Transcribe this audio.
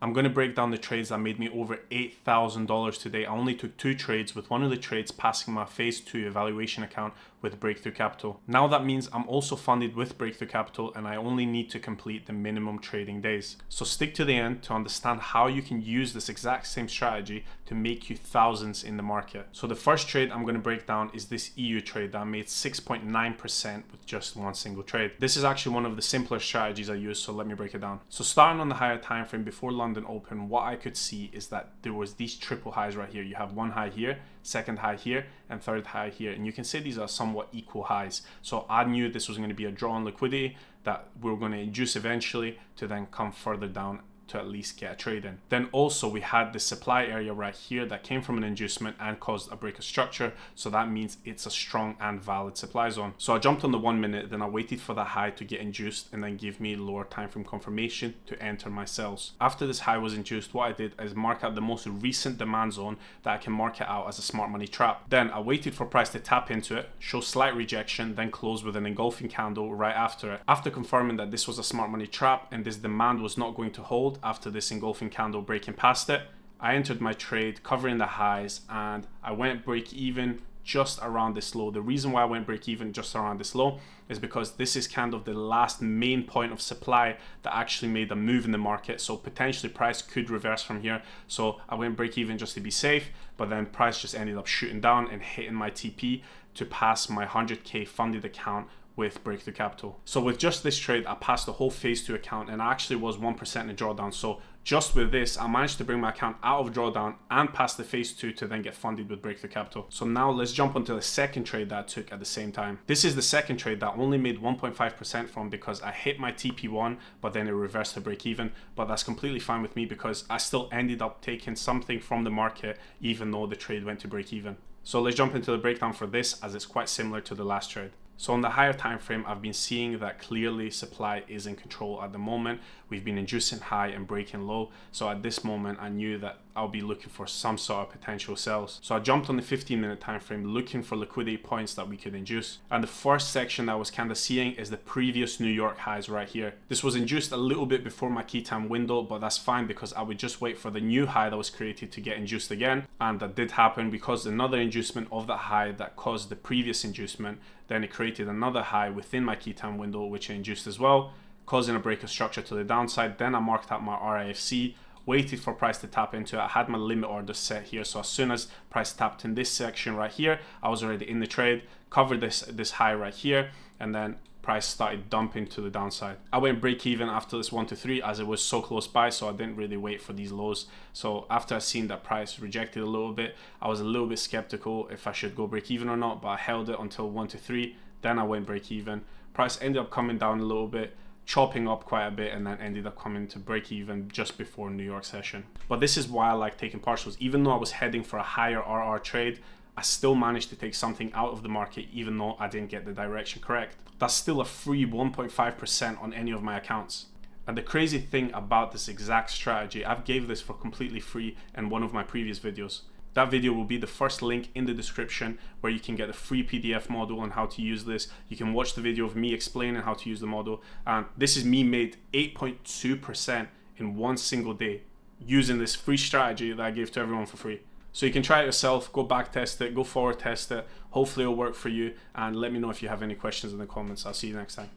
I'm going to break down the trades that made me over $8,000 today. I only took 2 trades, with one of the trades passing my phase 2 evaluation account with Breakthrough Capital. Now that means I'm also funded with Breakthrough Capital and I only need to complete the minimum trading days. So stick to the end to understand how you can use this exact same strategy to make you thousands in the market. So the first trade I'm going to break down is this EU trade that I made 6.9% with just one single trade. This is actually one of the simpler strategies I use, so let me break it down. So starting on the higher time frame before London open, what I could see is that there was these triple highs right here. You have one high here, second high here, and third high here, and you can say these are somewhat equal highs. So I knew this was going to be a draw on liquidity that we were going to induce eventually to then come further down to at least get a trade in. Then also we had the supply area right here that came from an inducement and caused a break of structure, so that means it's a strong and valid supply zone. So I jumped on the 1 minute, then I waited for the high to get induced and then give me lower time frame confirmation to enter my sells. After this high was induced, what I did is mark out the most recent demand zone that I can mark it out as a smart money trap. Then I waited for price to tap into it, show slight rejection, then close with an engulfing candle right after it. After confirming that this was a smart money trap and this demand was not going to hold after this engulfing candle breaking past it, I entered my trade covering the highs and I went break even just around this low. The reason why I went break even just around this low is because this is kind of the last main point of supply that actually made a move in the market, so potentially price could reverse from here. So I went break even just to be safe, but then price just ended up shooting down and hitting my TP to pass my 100k funded account with Breakthrough Capital. So with just this trade, I passed the whole phase 2 account and I actually was 1% in drawdown. So just with this, I managed to bring my account out of drawdown and pass the phase 2 to then get funded with Breakthrough Capital. So now let's jump onto the second trade that I took at the same time. This is the second trade that I only made 1.5% from because I hit my TP1, but then it reversed to break even. But that's completely fine with me because I still ended up taking something from the market even though the trade went to break even. So let's jump into the breakdown for this, as it's quite similar to the last trade. So on the higher time frame, I've been seeing that clearly supply is in control at the moment. We've been inducing high and breaking low. So at this moment, I knew that I'll be looking for some sort of potential sells. So I jumped on the 15-minute time frame looking for liquidity points that we could induce. And the first section that I was kind of seeing is the previous New York highs right here. This was induced a little bit before my key time window, but that's fine because I would just wait for the new high that was created to get induced again. And that did happen because another inducement of that high that caused the previous inducement, then it created another high within my key time window, which I induced as well, causing a break of structure to the downside. Then I marked out my RIFC, waited for price to tap into it. I had my limit order set here, so as soon as price tapped in this section right here, I was already in the trade, covered this high right here, and then price started dumping to the downside. I went break even after this 1 to 3 as it was so close by, so I didn't really wait for these lows. So after I seen that price rejected a little bit, I was a little bit skeptical if I should go break even or not, but I held it until 1 to 3. Then I went break even. Price ended up coming down a little bit, chopping up quite a bit, and then ended up coming to break even just before New York session. But this is why I like taking partials. Even though I was heading for a higher RR trade, I still managed to take something out of the market even though I didn't get the direction correct. That's still a free 1.5% on any of my accounts. And the crazy thing about this exact strategy, I've gave this for completely free in one of my previous videos. That video will be the first link in the description where you can get a free PDF model on how to use this. You can watch the video of me explaining how to use the model. And this is me made 8.2% in one single day using this free strategy that I gave to everyone for free. So you can try it yourself, go back test it, go forward test it. Hopefully it'll work for you, and let me know if you have any questions in the comments. I'll see you next time.